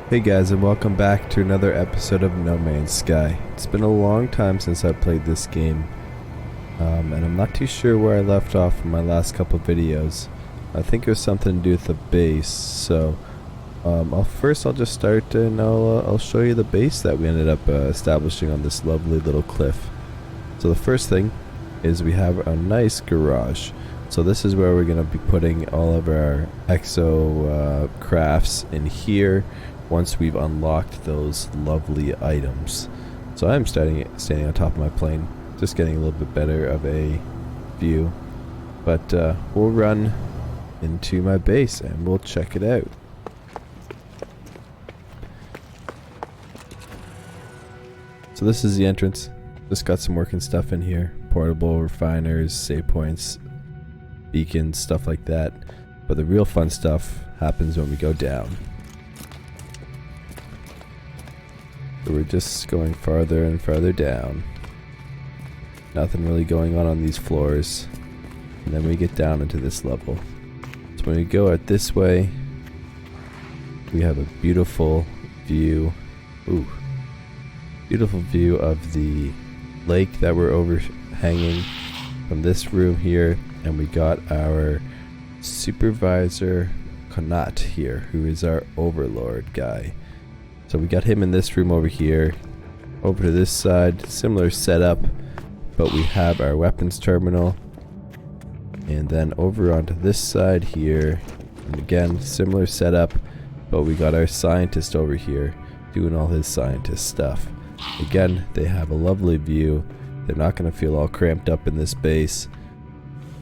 Hey guys, and welcome back to another episode of No Man's Sky. It's been a long time since I played this game, and I'm not too sure where I left off from my last couple videos. I think it was something to do with the base, so I'll just start and I'll show you the base that we ended up establishing on this lovely little cliff. So the first thing is we have a nice garage. So this is where we're going to be putting all of our exo crafts in here once we've unlocked those lovely items. So I'm standing on top of my plane, just getting a little bit better of a view. But we'll run into my base and we'll check it out. So this is the entrance. Just got some working stuff in here. Portable refiners, save points, beacons, stuff like that. But the real fun stuff happens when we go down. So we're just going farther and farther down. Nothing really going on these floors. And then we get down into this level. So when we go out this way, we have a beautiful view. Beautiful view of the lake that we're overhanging from this room here. And we got our supervisor Connaught here, who is our overlord guy. So we got him in this room over here. Over to this side, similar setup, but we have our weapons terminal. And then over onto this side here, and again, similar setup, but we got our scientist over here doing all his scientist stuff. Again, they have a lovely view. They're not going to feel all cramped up in this base.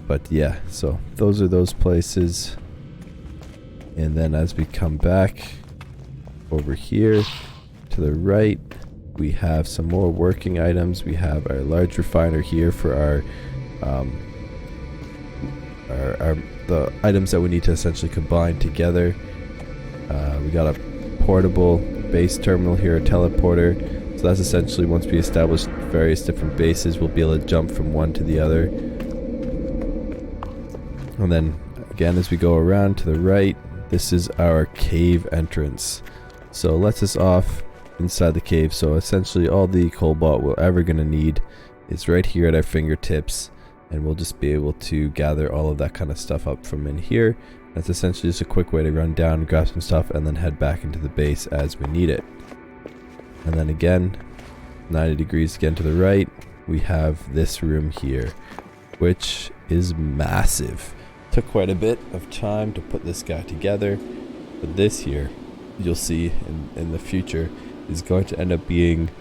But yeah, so those are those places. And then as we come back over here to the right, we have some more working items. We have our large refiner here for the items that we need to essentially combine together. We got a portable base terminal here, a teleporter. So that's essentially, once we establish various different bases, we'll be able to jump from one to the other. And then again, as we go around to the right, this is our cave entrance. So it lets us off inside the cave. So essentially all the cobalt we're ever going to need is right here at our fingertips. And we'll just be able to gather all of that kind of stuff up from in here. That's essentially just a quick way to run down, grab some stuff, and then head back into the base as we need it. And then again, 90 degrees again to the right, we have this room here, which is massive. Took quite a bit of time to put this guy together, but this here, you'll see in the future, is going to end up being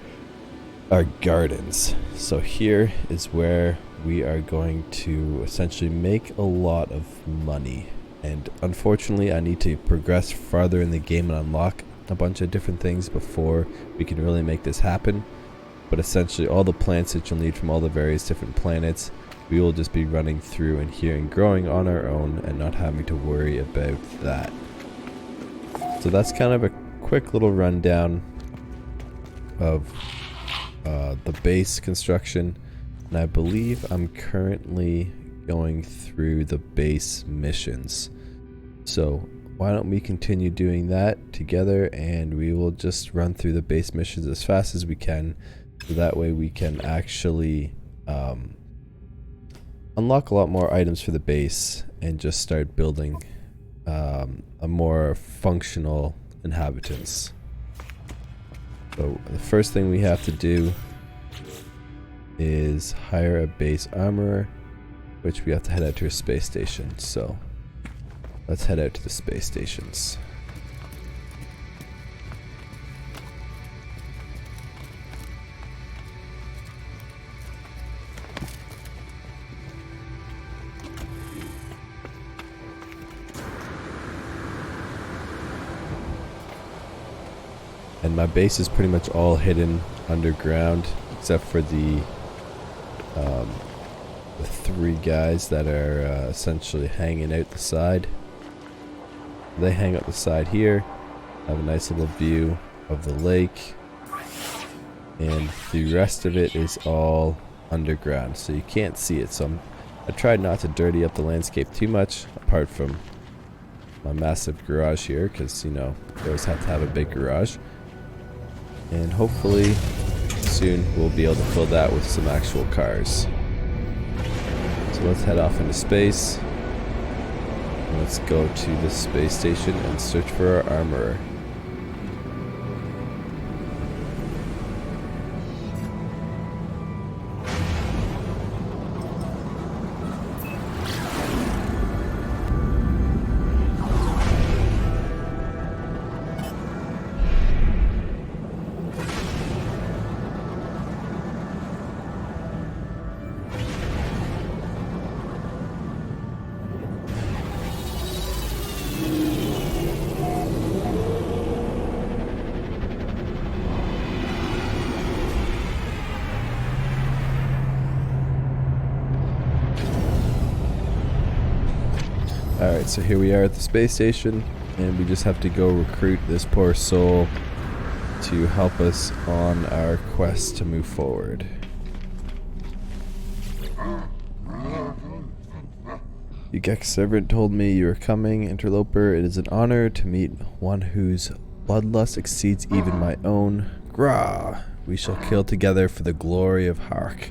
our gardens. So here is where we are going to essentially make a lot of money. And unfortunately, I need to progress farther in the game and unlock a bunch of different things before we can really make this happen. But essentially all the plants that you'll need from all the various different planets, we will just be running through and here and growing on our own and not having to worry about that. So that's kind of a quick little rundown of the base construction. And I believe I'm currently going through the base missions. So why don't we continue doing that together, and we will just run through the base missions as fast as we can, so that way we can actually unlock a lot more items for the base and just start building a more functional inhabitants. So the first thing we have to do is hire a base armorer, which we have to head out to a space station. So let's head out to the space stations. And my base is pretty much all hidden underground, except for the three guys that are essentially hanging out the side. They hang out the side here, have a nice little view of the lake, and the rest of it is all underground, so you can't see it. So I tried not to dirty up the landscape too much, apart from my massive garage here, because, you know, you always have to have a big garage. And hopefully soon we'll be able to fill that with some actual cars. So let's head off into space. And let's go to the space station and search for our armorer. Alright, so here we are at the space station, and we just have to go recruit this poor soul to help us on our quest to move forward. The Gex servant told me you were coming, interloper. It is an honor to meet one whose bloodlust exceeds even my own. Grah! We shall kill together for the glory of Hark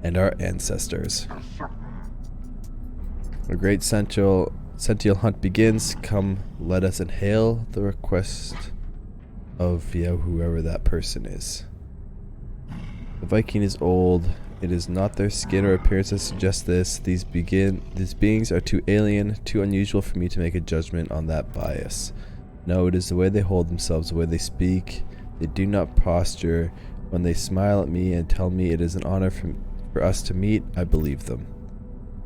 and our ancestors. A great sential hunt begins. Come, let us inhale the request of whoever that person is. The Viking is old. It is not their skin or appearance that suggests this. These beings are too alien, too unusual for me to make a judgment on that bias. No, it is the way they hold themselves, the way they speak. They do not posture. When they smile at me and tell me it is an honor for us to meet, I believe them.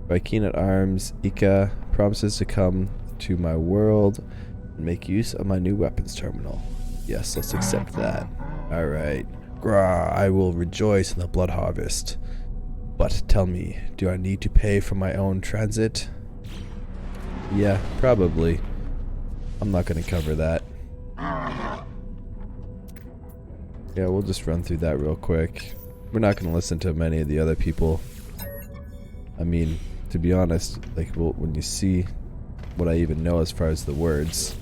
Viking at arms, Ika promises to come to my world and make use of my new weapons terminal. Yes, let's accept that. Alright. Grah, I will rejoice in the blood harvest. But tell me, do I need to pay for my own transit? Yeah, probably. I'm not going to cover that. Yeah, we'll just run through that real quick. We're not going to listen to many of the other people. I mean, to be honest, like, when you see what I even know as far as the words,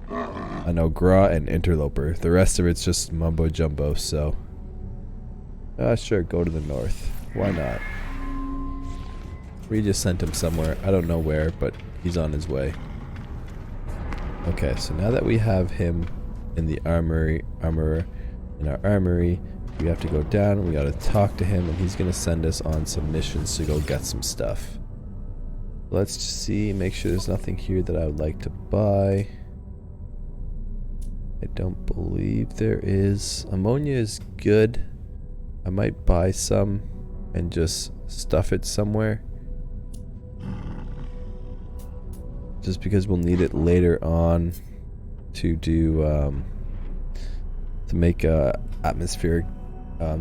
I know Grah and interloper. The rest of it's just mumbo jumbo, so sure, go to the north. Why not? We just sent him somewhere. I don't know where, but he's on his way. Okay, so now that we have him in the armorer in our armory, we have to go down and we gotta talk to him, and he's gonna send us on some missions to go get some stuff. Let's see, make sure there's nothing here that I would like to buy. I don't believe there is. Ammonia is good. I might buy some and just stuff it somewhere, just because we'll need it later on to do to make atmospheric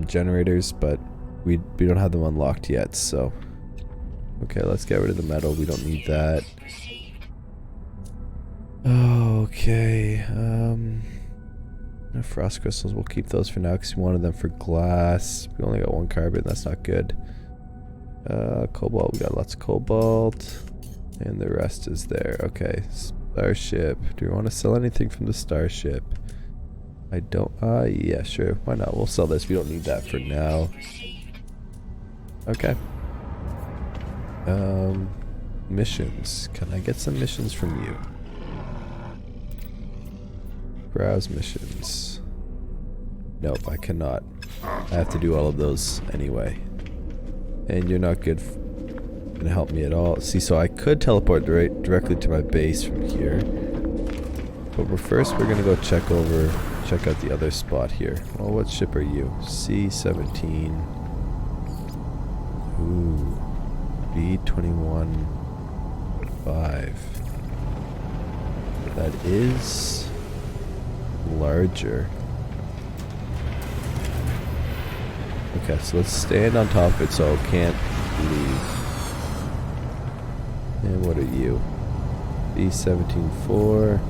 generators, but we don't have them unlocked yet. So okay, let's get rid of the metal. We don't need that. Okay, frost crystals, we'll keep those for now because we wanted them for glass. We only got one carbon, that's not good. Cobalt, we got lots of cobalt, and the rest is there. Okay, starship. Do we want to sell anything from the starship? I don't. Yeah, sure, why not? We'll sell this. We don't need that for now. Okay. Missions. Can I get some missions from you? Browse missions. Nope, I cannot. I have to do all of those anyway. And you're not gonna help me at all. See, so I could teleport directly to my base from here. But we're gonna go check out the other spot here. Well, what ship are you? C-17. Ooh. B-21. 5. That is larger. Okay, so let's stand on top of it so it can't leave. And what are you? B-17-4.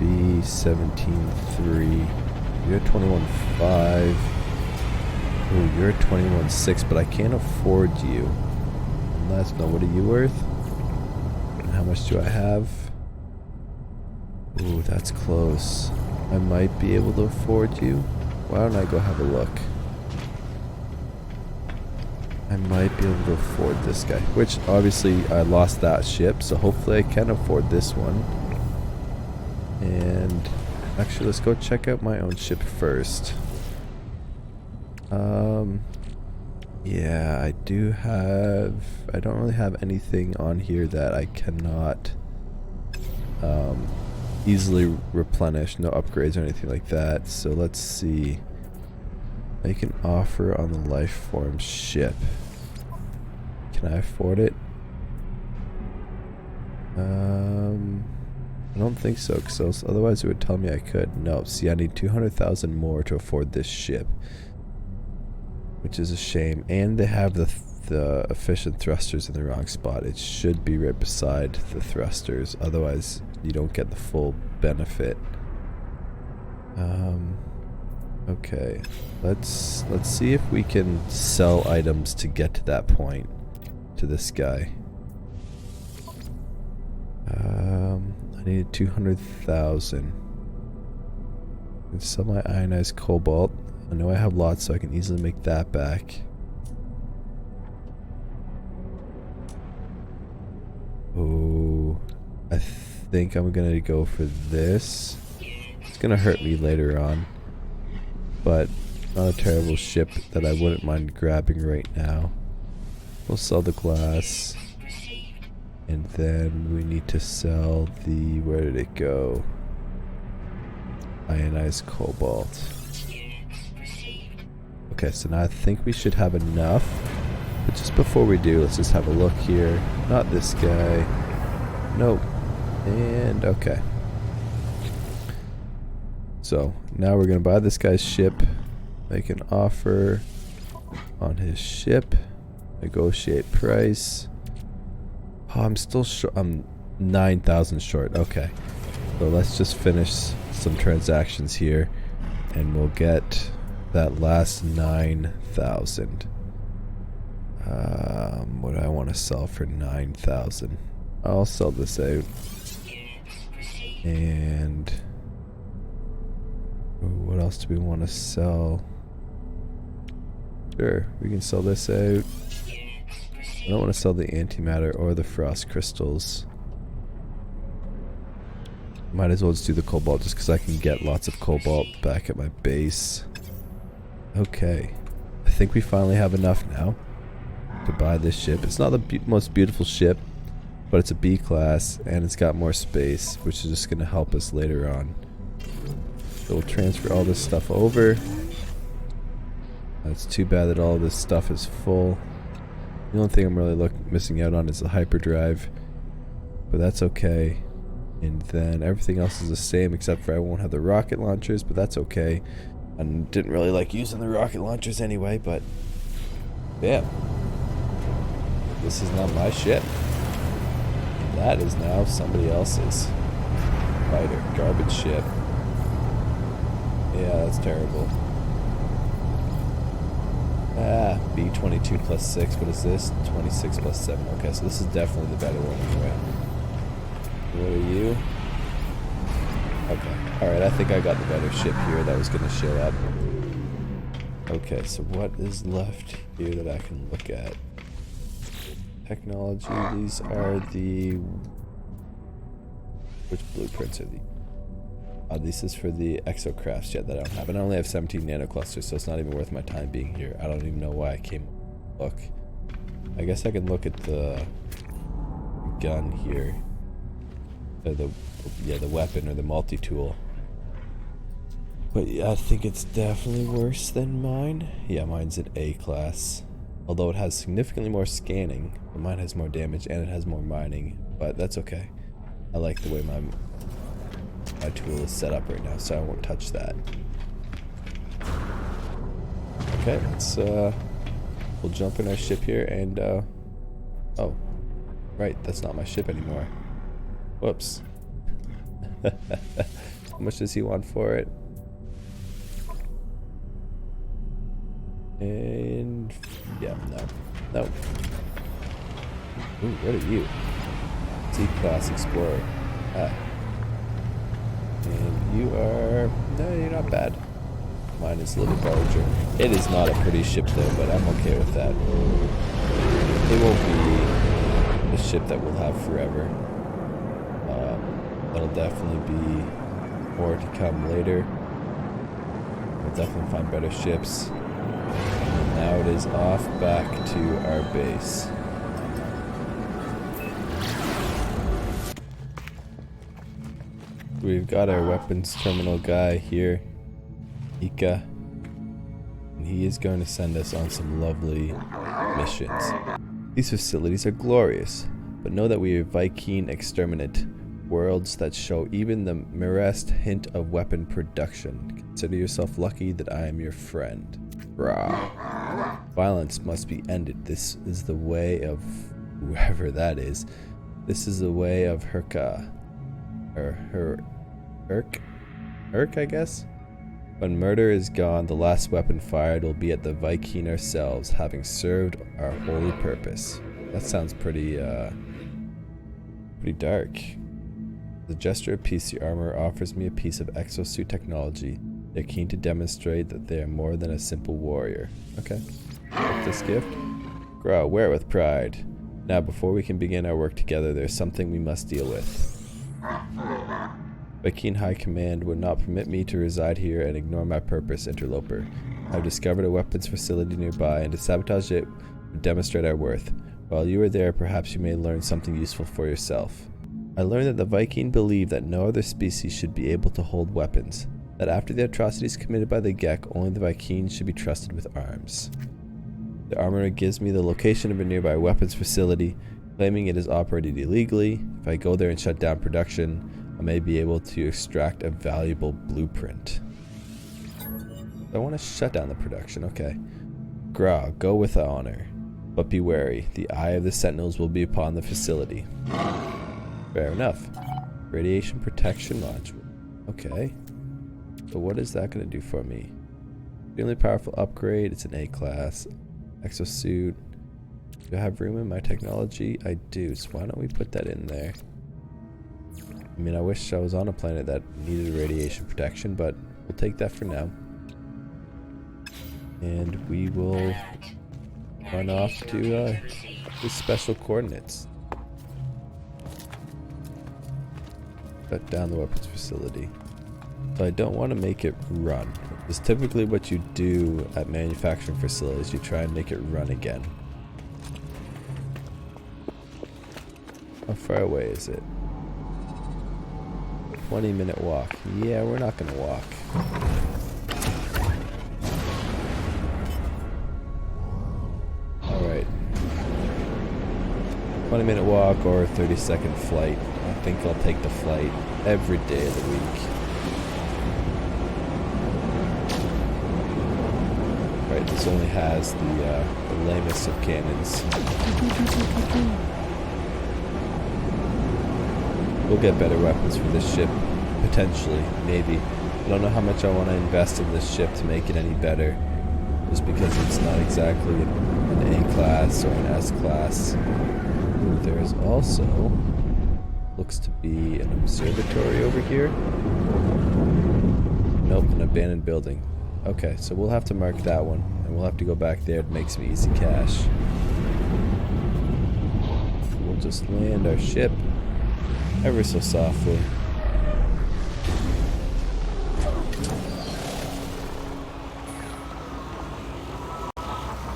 B-17-3. You're 21-5. Oh, you're 21-6, but I can't afford you. Unless, no, what are you worth? And how much do I have? Ooh, that's close. I might be able to afford you. Why don't I go have a look? I might be able to afford this guy. Which, obviously, I lost that ship, so hopefully I can afford this one. And actually, let's go check out my own ship first. Yeah, I don't really have anything on here that I cannot easily replenish. No upgrades or anything like that. So let's see. I can offer on the life form ship. Can I afford it? I don't think so, because otherwise it would tell me I could. No, see, I need 200,000 more to afford this ship, which is a shame. And they have the efficient thrusters in the wrong spot. It should be right beside the thrusters, otherwise you don't get the full benefit. Okay, let's see if we can sell items to get to that point, to this guy. I needed 200,000. I can sell my ionized cobalt. I know I have lots, so I can easily make that back. Oh, I think I'm gonna go for this. It's gonna hurt me later on, but not a terrible ship that I wouldn't mind grabbing right now. We'll sell the glass. And then we need to sell the, where did it go? Ionized cobalt. Okay, so now I think we should have enough. But just before we do, let's just have a look here. Not this guy. Nope. And okay. So now we're gonna buy this guy's ship. Make an offer on his ship. Negotiate price. Oh, I'm still short. I'm 9,000 short. Okay. So let's just finish some transactions here and we'll get that last 9,000. What do I want to sell for 9,000? I'll sell this out. And what else do we want to sell? Sure, we can sell this out. I don't want to sell the antimatter or the frost crystals. Might as well just do the cobalt just because I can get lots of cobalt back at my base. Okay. I think we finally have enough now to buy this ship. It's not the most beautiful ship, but it's a B class and it's got more space, which is just going to help us later on. So we'll transfer all this stuff over. It's too bad that all this stuff is full. The only thing I'm really missing out on is the hyperdrive, but that's okay. And then everything else is the same except for I won't have the rocket launchers, but that's okay. I didn't really like using the rocket launchers anyway, but yeah. This is not my ship. That is now somebody else's fighter. Garbage ship. Yeah, that's terrible. B22 plus 6. What is this? 26 plus 7. Okay, so this is definitely the better one anyway. What are you? Okay. Alright, I think I got the better ship here that was going to show up. Okay, so what is left here that I can look at? Technology. These are the... Which blueprints are these? This is for the exocrafts yet that I don't have. And I only have 17 nanoclusters, so it's not even worth my time being here. I don't even know why I came. Look. I guess I can look at the gun here. The weapon or the multi-tool. But yeah, I think it's definitely worse than mine. Yeah, mine's an A class. Although it has significantly more scanning. But mine has more damage and it has more mining. But that's okay. I like the way my tool is set up right now, so I won't touch that. Okay, let's we'll jump in our ship here and oh, right, that's not my ship anymore. Whoops. How much does he want for it? And yeah, no. Ooh, what are you? C-class explorer. And you are... No, you're not bad. Mine is Little Barger. It is not a pretty ship though, but I'm okay with that. It won't be a ship that we'll have forever. That'll definitely be more to come later. We'll definitely find better ships. And now it is off back to our base. We've got our weapons terminal guy here, Ika, and he is going to send us on some lovely missions. These facilities are glorious, but know that we are Vy'keen exterminate, worlds that show even the merest hint of weapon production. Consider yourself lucky that I am your friend. Rah. Violence must be ended. This is the way of whoever that is. This is the way of Herka. Or Urk, I guess? When murder is gone, the last weapon fired will be at the Vy'keen ourselves, having served our holy purpose. That sounds pretty dark. The gesture of peace, the armor offers me a piece of exosuit technology. They're keen to demonstrate that they are more than a simple warrior. Okay. Take this gift. Gra, wear it with pride. Now, before we can begin our work together, there's something we must deal with. Vy'keen High Command would not permit me to reside here and ignore my purpose, interloper. I've discovered a weapons facility nearby, and to sabotage it would demonstrate our worth. While you are there, perhaps you may learn something useful for yourself. I learned that the Vy'keen believe that no other species should be able to hold weapons, that after the atrocities committed by the Gek, only the Vy'keen should be trusted with arms. The armorer gives me the location of a nearby weapons facility, claiming it is operated illegally. If I go there and shut down production, I may be able to extract a valuable blueprint. I want to shut down the production, okay. Gra, go with honor. But be wary, the eye of the sentinels will be upon the facility. Fair enough. Radiation protection module. Okay. So what is that going to do for me? Extremely powerful upgrade. It's an A class. Exosuit. Do I have room in my technology? I do. So why don't we put that in there? I mean, I wish I was on a planet that needed radiation protection, but we'll take that for now. And we will run off to the special coordinates. Shut down the weapons facility. So I don't want to make it run. It's typically what you do at manufacturing facilities. You try and make it run again. How far away is it? 20-minute walk. Yeah, we're not gonna walk. Alright. 20-minute walk or 30-second flight. I think I'll take the flight every day of the week. Right, this only has the lamest of cannons. We'll get better weapons for this ship. Potentially, maybe. I don't know how much I want to invest in this ship to make it any better. Just because it's not exactly an A class or an S class. There's also... looks to be an observatory over here. Nope, an abandoned building. Okay, so we'll have to mark that one. And we'll have to go back there to make some easy cash. We'll just land our ship ever so softly.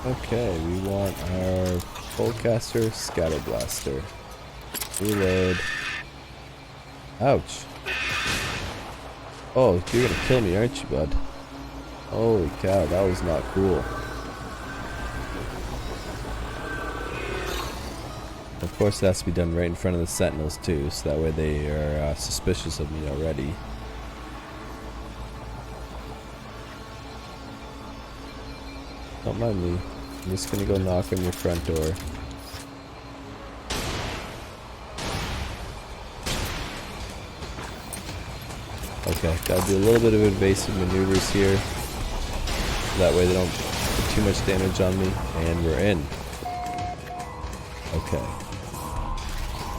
Okay, we want our Polecaster Scatterblaster. Reload. Ouch. Oh, you're gonna kill me, aren't you, bud? Holy cow, that was not cool. Of course, it has to be done right in front of the sentinels too, so that way they are suspicious of me already. Don't mind me. I'm just gonna go knock on your front door. Okay, gotta do a little bit of evasive maneuvers here. That way they don't put too much damage on me. And we're in. Okay.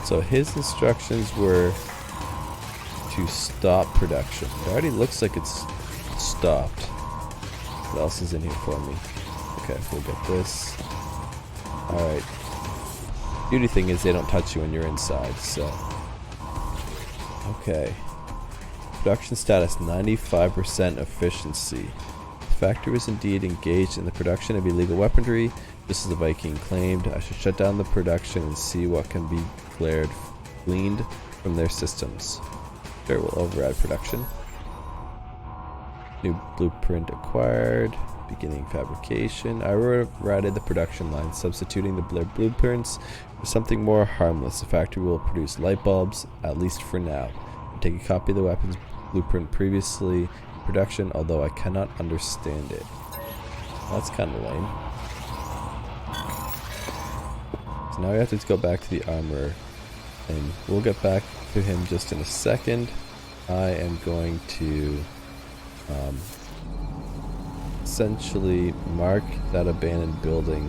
So his instructions were to stop production. It already looks like it's stopped. What else is in here for me? Okay, we'll get this. Alright. Beauty thing is they don't touch you when you're inside, so. Okay. Production status 95% efficiency. The factory was indeed engaged in the production of illegal weaponry. This is the Viking claimed. I should shut down the production and see what can be gleaned from their systems. Sure, will override production. New blueprint acquired. Beginning fabrication. I overrided the production line, substituting the blueprints for something more harmless. The factory will produce light bulbs, at least for now. Take a copy of the weapons blueprint previously in production, although I cannot understand it. That's kind of lame. So now we have to go back to the armorer, and we'll get back to him just in a second. I am going to essentially mark that abandoned building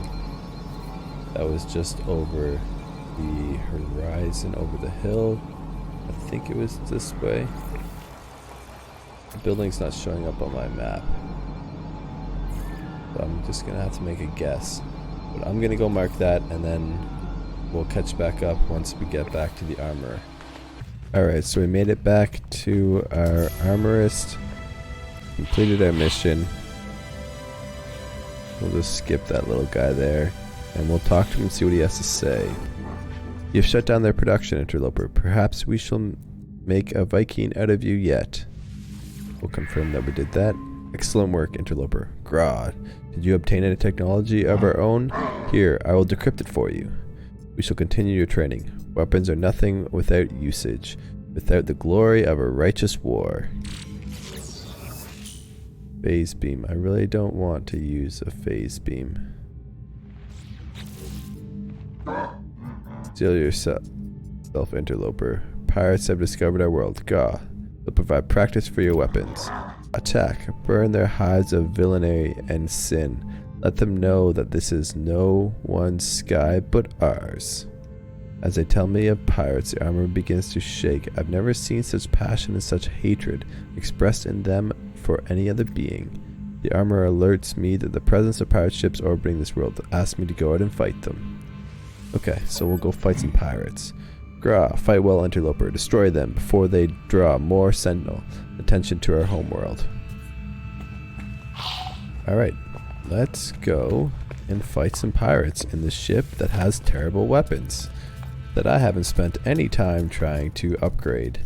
that was just over the horizon, over the hill. I think it was this way. The building's not showing up on my map, so I'm just gonna have to make a guess. But I'm gonna go mark that, and then we'll catch back up once we get back to the armorer. Alright, so we made it back to our armorist, completed our mission. We'll just skip that little guy there, and we'll talk to him and see what he has to say. You've shut down their production, interloper. Perhaps we shall make a Viking out of you yet. We'll confirm that we did that. Excellent work, interloper. Grah, did you obtain any technology of our own? Here, I will decrypt it for you. We shall continue your training. Weapons are nothing without usage, without the glory of a righteous war. Phase beam. I really don't want to use a phase beam. Steal yourself, interloper. Pirates have discovered our world. Gah. They'll provide practice for your weapons. Attack. Burn their hives of villainy and sin. Let them know that this is no one's sky but ours. As they tell me of pirates, the armor begins to shake. I've never seen such passion and such hatred expressed in them for any other being. The armor alerts me that the presence of pirate ships orbiting this world. Asks me to go out and fight them. Okay, so we'll go fight some pirates. Grah, fight well, interloper. Destroy them before they draw more sentinel attention to our homeworld. Alright, let's go and fight some pirates in the ship that has terrible weapons that I haven't spent any time trying to upgrade,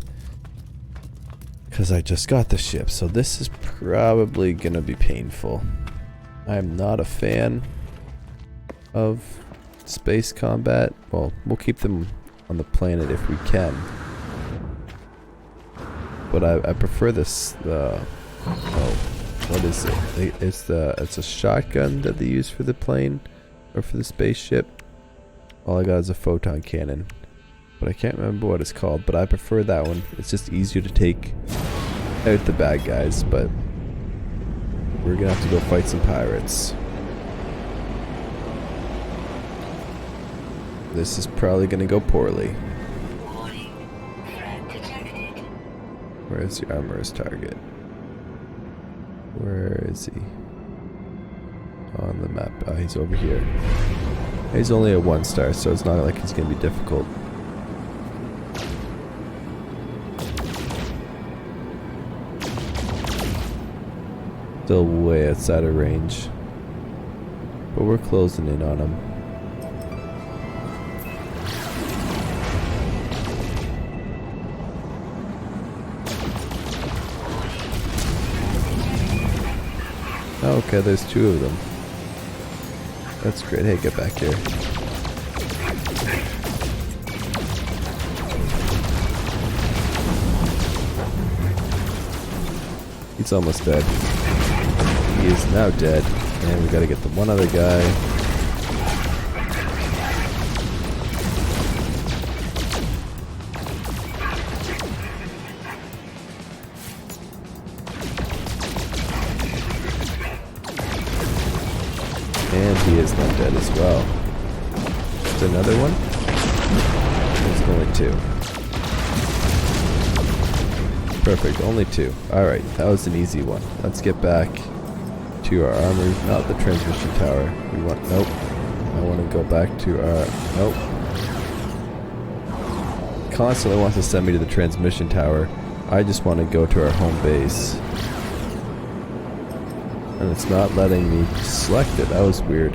because I just got the ship, so this is probably gonna be painful. I'm not a fan of space combat. Well, we'll keep them on the planet if we can, but I prefer this. What is it? It's a shotgun that they use for the plane or for the spaceship. All I got is a photon cannon, but I can't remember what it's called. But I prefer that one. It's just easier to take out the bad guys. But we're gonna have to go fight some pirates. This is probably gonna go poorly. Where's the armorer's target? Where is he? On the map. Oh, he's over here. He's only a 1-star, so it's not like he's gonna be difficult. Still way outside of range, but we're closing in on him. Okay, there's 2 of them. That's great. Hey, get back here. He's almost dead. He is now dead. And we gotta get the one other guy. And he is not dead as well. Just another one? There's only 2. Perfect, only 2. Alright, that was an easy one. Let's get back to our armor, not the transmission tower. We want, nope. I want to go back to our, nope. Constantly wants to send me to the transmission tower. I just want to go to our home base. And it's not letting me select it. That was weird.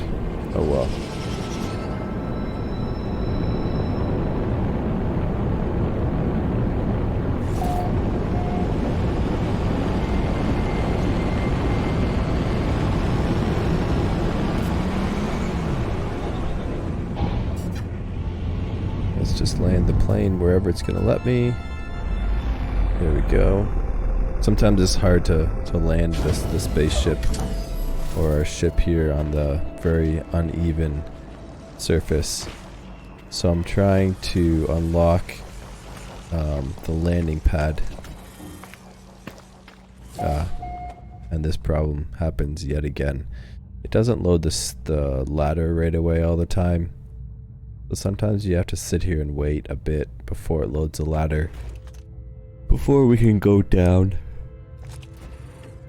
Oh well. Let's just land the plane wherever it's going to let me. There we go. Sometimes it's hard to land this spaceship or our ship here on the very uneven surface. So I'm trying to unlock the landing pad. And this problem happens yet again. It doesn't load the ladder right away all the time. So sometimes you have to sit here and wait a bit before it loads the ladder. Before we can go down.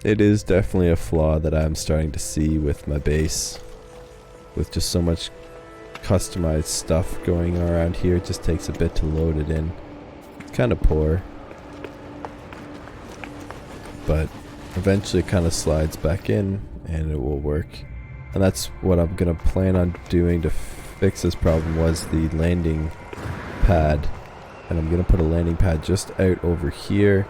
It is definitely a flaw that I'm starting to see with my base. With just so much customized stuff going around here, it just takes a bit to load it in. It's kind of poor. But eventually it kind of slides back in and it will work. And that's what I'm going to plan on doing to fix this problem, was the landing pad. And I'm going to put a landing pad just out over here.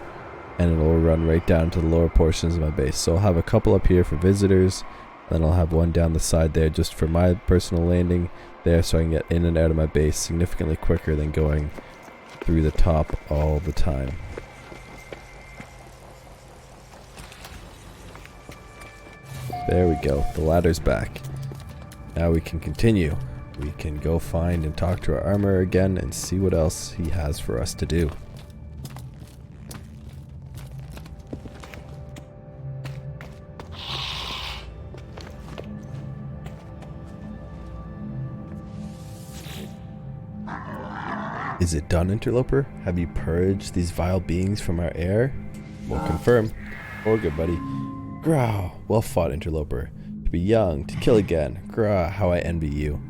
And it will run right down to the lower portions of my base. So I'll have a couple up here for visitors, then I'll have one down the side there just for my personal landing there, so I can get in and out of my base significantly quicker than going through the top all the time. There we go, the ladder's back. Now we can continue. We can go find and talk to our armor again and see what else he has for us to do. Is it done, Interloper? Have you purged these vile beings from our air? We'll confirm. Oh, good buddy. Grah! Well fought, Interloper. To be young, to kill again. Grah, how I envy you.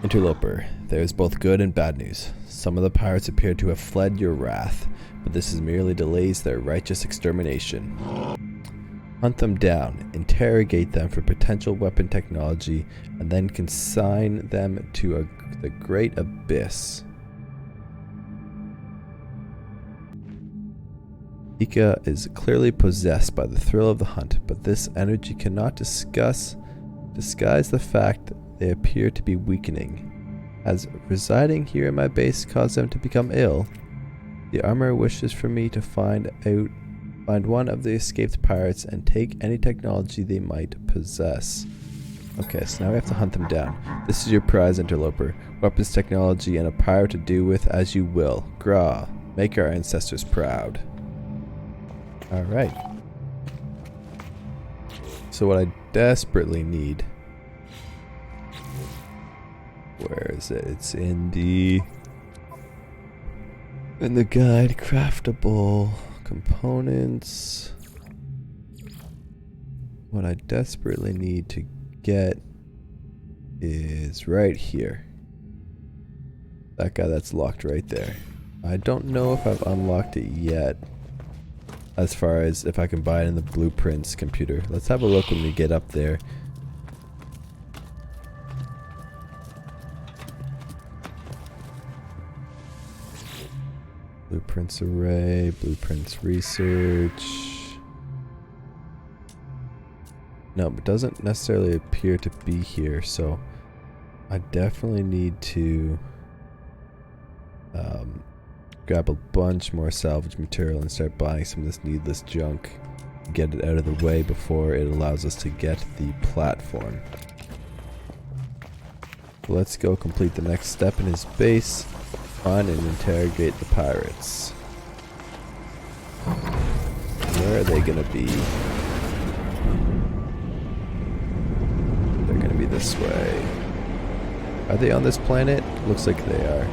Interloper, there is both good and bad news. Some of the pirates appear to have fled your wrath, but this is merely delays their righteous extermination. Hunt them down, interrogate them for potential weapon technology, and then consign them to the great abyss. Ika is clearly possessed by the thrill of the hunt, but this energy cannot disguise the fact that they appear to be weakening. Has residing here in my base caused them to become ill? The armor wishes for me to find one of the escaped pirates and take any technology they might possess. Okay, so now we have to hunt them down. This is your prize, Interloper. Weapons technology and a pirate to do with as you will. Grah, make our ancestors proud. Alright. So what I desperately need... Where is it? It's in the guide. Craftable components. What I desperately need to get is right here. That guy that's locked right there. I don't know if I've unlocked it yet, as far as if I can buy it in the blueprints computer. Let's have a look when we get up there. Blueprints array, blueprints research. No, it doesn't necessarily appear to be here, so I definitely need to grab a bunch more salvage material and start buying some of this needless junk. Get it out of the way before it allows us to get the platform. Let's go complete the next step in his base. Find and interrogate the pirates. Where are they gonna be? They're gonna be this way. Are they on this planet? Looks like they are.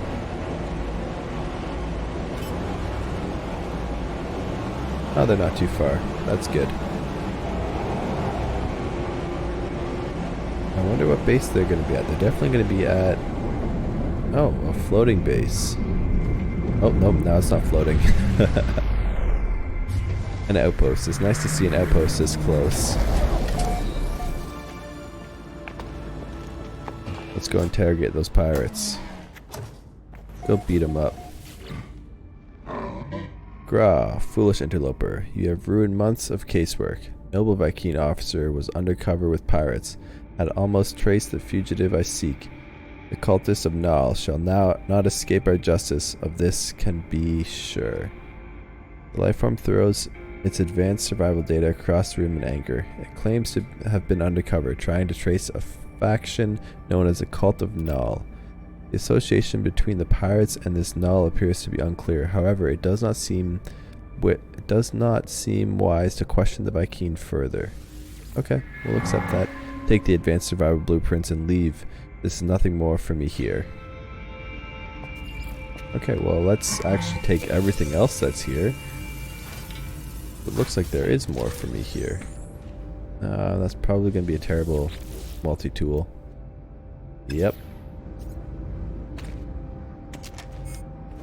Oh, they're not too far. That's good. I wonder what base they're going to be at. They're definitely going to be at... Oh, a floating base. Oh, nope, now it's not floating. An outpost. It's nice to see an outpost this close. Let's go interrogate those pirates. Go beat them up. Gra, foolish interloper. You have ruined months of casework. Noble Vy'keen officer was undercover with pirates. Had almost traced the fugitive I seek. The cultists of Nal shall now not escape our justice. Of this can be sure. The lifeform throws its advanced survival data across the room in anger. It claims to have been undercover, trying to trace a faction known as the Cult of Nal. The association between the pirates and this Nal appears to be unclear. However, it does not seem wise to question the Vy'keen further. Okay, we'll accept that. Take the advanced survival blueprints and leave. This is nothing more for me here. Okay, well, let's actually take everything else that's here. It looks like there is more for me here. That's probably going to be a terrible multi-tool. Yep.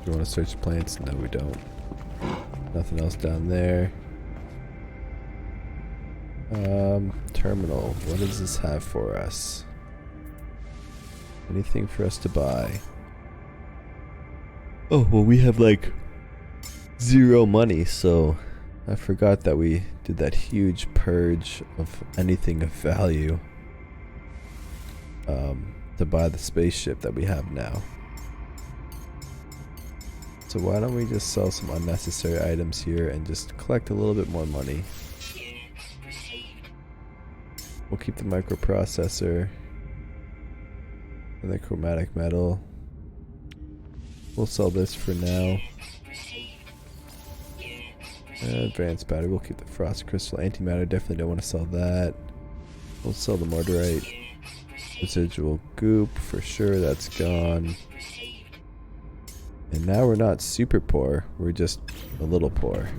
Do you want to search plants? No, we don't. Nothing else down there. Terminal. What does this have for us? Anything for us to buy? Oh, well, we have like 0 money, so I forgot that we did that huge purge of anything of value to buy the spaceship that we have now. So why don't we just sell some unnecessary items here and just collect a little bit more money. We'll keep the microprocessor and the chromatic metal. We'll sell this for now. Advanced battery, we'll keep the frost crystal. Antimatter, definitely don't want to sell that. We'll sell the mortarite. Residual goop, for sure, that's gone. And now we're not super poor, we're just a little poor.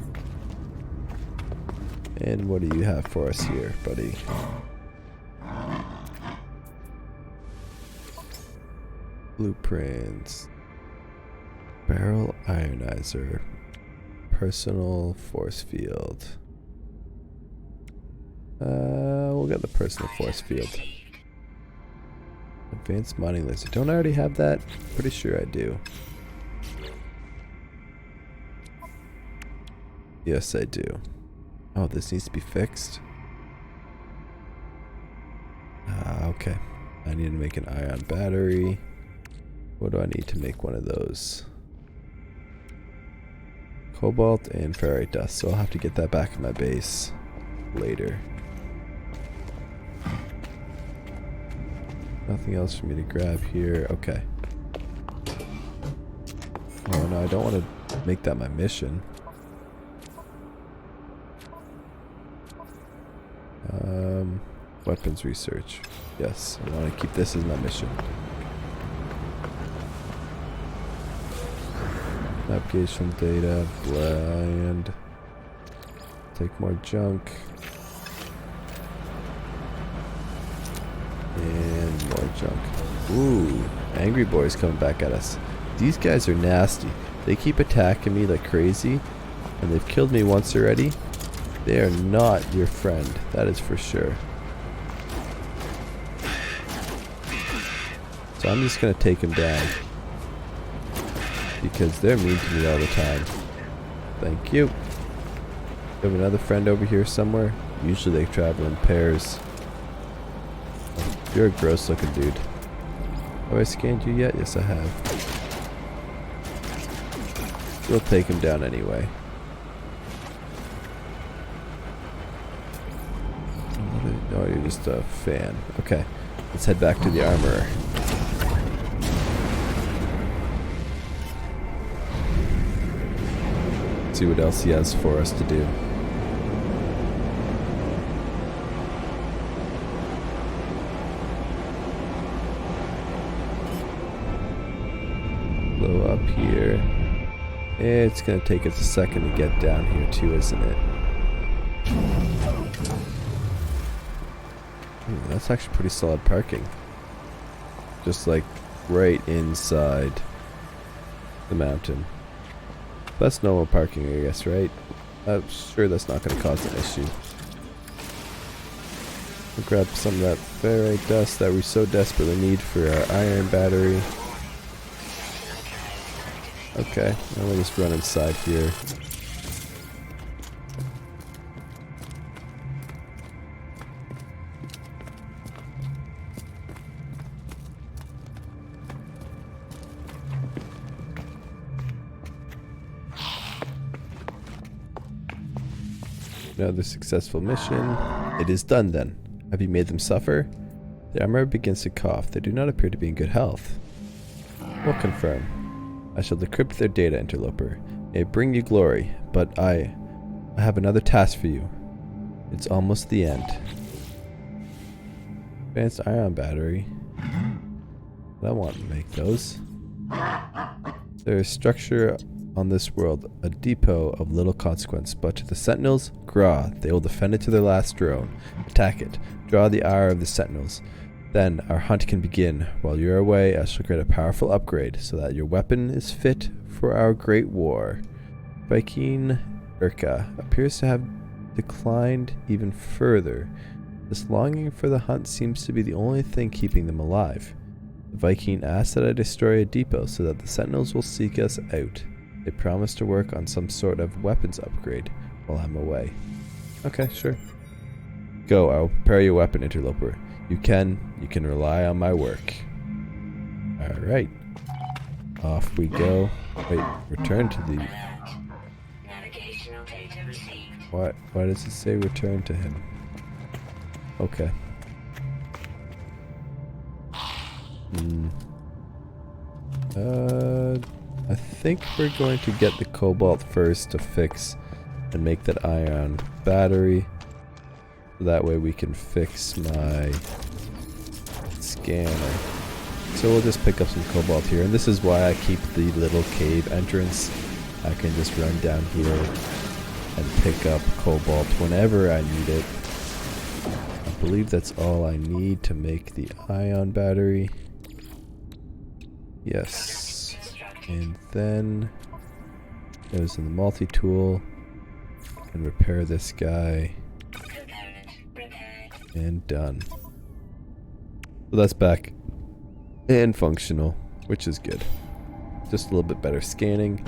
And what do you have for us here, buddy? Blueprints. Barrel ionizer. Personal force field. We'll get the personal force field. Advanced mining laser. Don't I already have that? Pretty sure I do. Yes, I do. Oh, this needs to be fixed. Okay. I need to make an ion battery. What do I need to make one of those? Cobalt and ferrite dust, so I'll have to get that back in my base later. Nothing else for me to grab here. Okay. Oh no, I don't want to make that my mission. Weapons research. Yes, I want to keep this as my mission. Navigation data, bland. Take more junk. And more junk. Ooh, angry boys coming back at us. These guys are nasty. They keep attacking me like crazy, and they've killed me once already. They are not your friend, that is for sure. So I'm just gonna take them down, because they're mean to me all the time. Thank you. We have another friend over here somewhere. Usually they travel in pairs. You're a gross looking dude. Have I scanned you yet? Yes, I have. We'll take him down anyway. Oh, you're just a fan. Okay, let's head back to the armorer. See what else he has for us to do. Blow up here. It's gonna take us a second to get down here too, isn't it? That's actually pretty solid parking. Just like right inside the mountain. That's normal parking, I guess, right? I'm sure that's not going to cause an issue. We'll grab some of that ferrite dust that we so desperately need for our iron battery. Okay, now we'll just run inside here. Another successful mission. It is done then. Have you made them suffer? The armor begins to cough. They do not appear to be in good health. We'll confirm. I shall decrypt their data, interloper. May it bring you glory, but I have another task for you. It's almost the end. Advanced ion battery. I want to make those. There is structure on this world, a depot of little consequence, but to the Sentinels, Gra, they will defend it to their last drone. Attack it. Draw the ire of the Sentinels. Then our hunt can begin. While you're away, I shall create a powerful upgrade so that your weapon is fit for our great war. Viking Urka appears to have declined even further. This longing for the hunt seems to be the only thing keeping them alive. The Viking asks that I destroy a depot so that the Sentinels will seek us out. They promise to work on some sort of weapons upgrade while I'm away. Okay, sure. Go, I will prepare your weapon, interloper. You can rely on my work. Alright. Off we go. Wait, return to the... Navigational data received. Why does it say return to him? Okay. I think we're going to get the cobalt first to fix and make that ion battery. That way we can fix my scanner. So we'll just pick up some cobalt here, and this is why I keep the little cave entrance. I can just run down here and pick up cobalt whenever I need it. I believe that's all I need to make the ion battery. Yes. And then goes in the multi-tool and repair this guy. And done. So that's back and functional, which is good. Just a little bit better scanning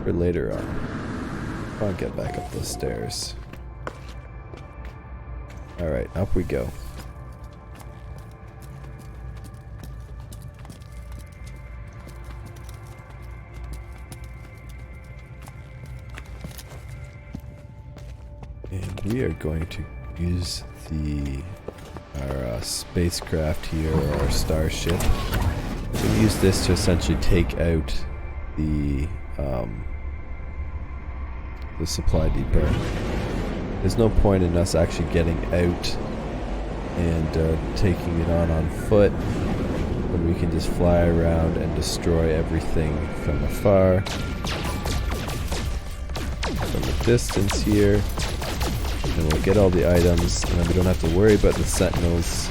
for later on. I'll get back up those stairs. Alright, up we go. And we are going to use our spacecraft here, or our starship. We'll use this to essentially take out the supply depot. There's no point in us actually getting out and taking it on foot when we can just fly around and destroy everything from afar, from a distance here. And we'll get all the items, and then we don't have to worry about the Sentinels.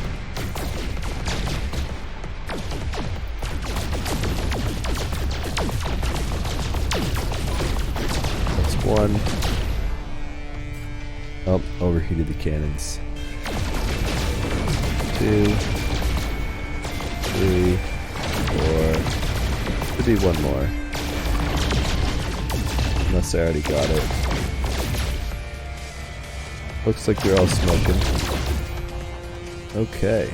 That's one. Oh, overheated the cannons. 2, 3, 4. Could be one more. Unless I already got it. Looks like you're all smoking. Okay.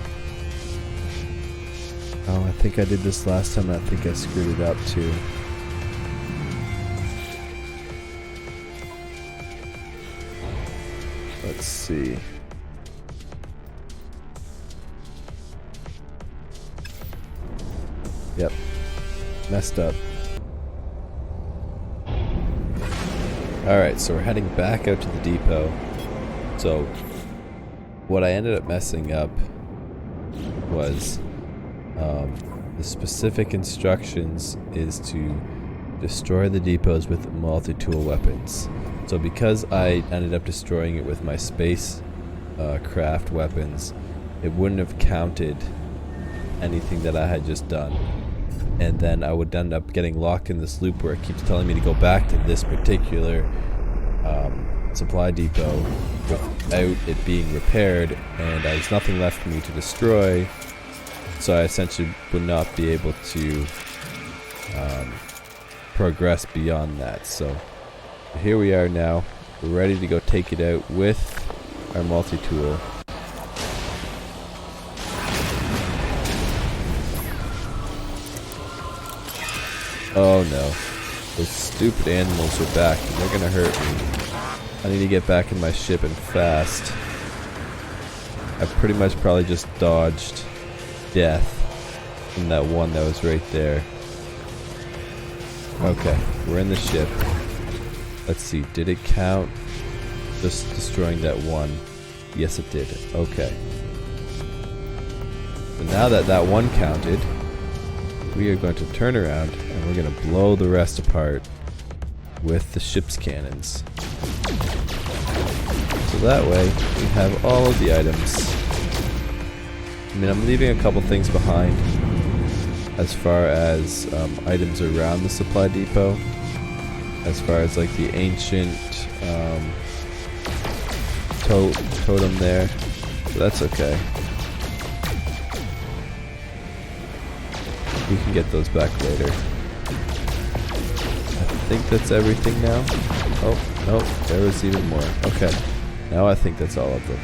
Oh, I think I did this last time, and I think I screwed it up too. Let's see. Yep. Messed up. Alright, so we're heading back out to the depot. So, what I ended up messing up was the specific instructions is to destroy the depots with multi-tool weapons. So because I ended up destroying it with my space craft weapons, it wouldn't have counted anything that I had just done. And then I would end up getting locked in this loop where it keeps telling me to go back to this particular supply depot without it being repaired, and there's nothing left for me to destroy, so I essentially would not be able to progress beyond that. So here we are now. We're ready to go take it out with our multi-tool. Oh no, those stupid animals are back and they're gonna hurt me. I need to get back in my ship and fast. I pretty much probably just dodged death from that one that was right there. Okay, we're in the ship. Let's see, did it count just destroying that one? Yes it did. Okay. So now that that one counted, we are going to turn around and we're going to blow the rest apart with the ship's cannons. So that way we have all of the items. I mean, I'm leaving a couple things behind as far as items around the supply depot, as far as like the ancient totem there, so that's okay. We can get those back later. I think that's everything now. Oh, no, there was even more. Okay, now I think that's all of them.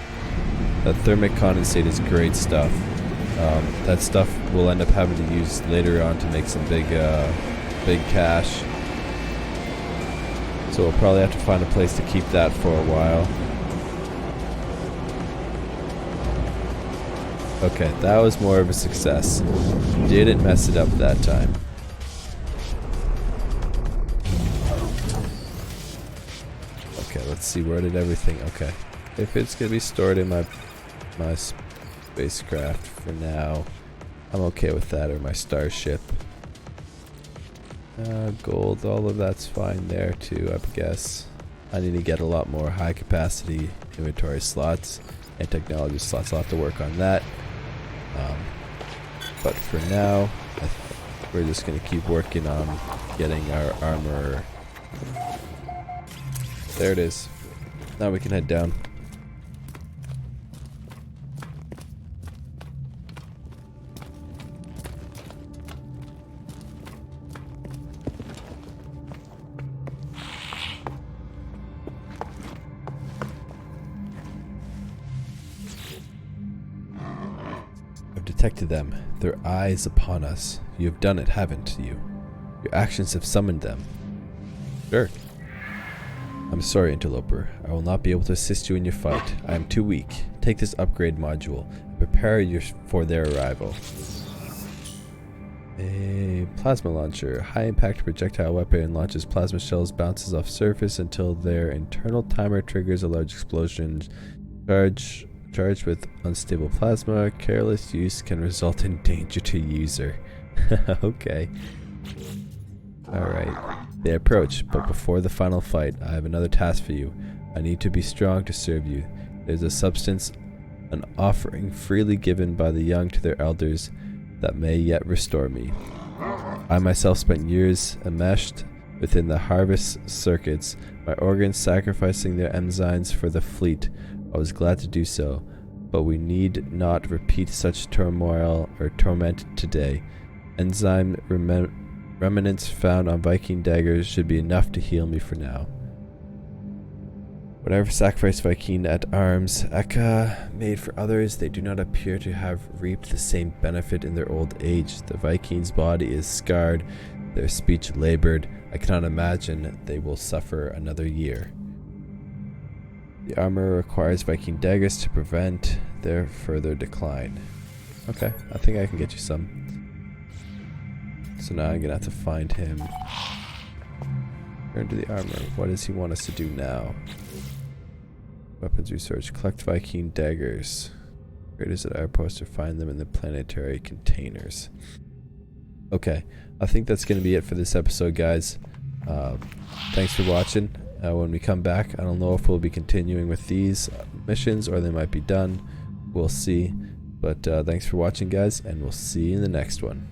That thermic condensate is great stuff. That stuff we'll end up having to use later on to make some big cash. So we'll probably have to find a place to keep that for a while. Okay, that was more of a success. Didn't mess it up that time. Okay, let's see, where did everything... Okay, if it's gonna be stored in my spacecraft for now, I'm okay with that, or my starship. Gold, all of that's fine there too, I guess. I need to get a lot more high capacity inventory slots and technology slots. I'll have to work on that. But for now, we're just going to keep working on getting our armor. There it is. Now we can head down. Detected them, their eyes upon us. You have done it, haven't you? Your actions have summoned them. Sure. I'm sorry, Interloper. I will not be able to assist you in your fight. I am too weak. Take this upgrade module and prepare you for their arrival. A plasma launcher. High impact projectile weapon launches plasma shells, bounces off surface until their internal timer triggers a large explosion. Charged with unstable plasma, careless use can result in danger to user. Okay. Alright. They approach, but before the final fight, I have another task for you. I need to be strong to serve you. There's a substance, an offering freely given by the young to their elders, that may yet restore me. I myself spent years enmeshed within the harvest circuits, my organs sacrificing their enzymes for the fleet. I was glad to do so, but we need not repeat such turmoil or torment today. Enzyme remnants found on Viking daggers should be enough to heal me for now. Whatever sacrifice Viking at arms Eka made for others, they do not appear to have reaped the same benefit in their old age. The Viking's body is scarred, their speech labored. I cannot imagine they will suffer another year. The armor requires Viking daggers to prevent their further decline. Okay, I think I can get you some. So now I'm gonna have to find him. Turn to the armor. What does he want us to do now? Weapons research. Collect Viking daggers. Raiders at outposts or find them in the planetary containers. Okay, I think that's gonna be it for this episode, guys. Thanks for watching. when we come back. I don't know if we'll be continuing with these missions or they might be done. We'll see. But thanks for watching, guys, and we'll see you in the next one.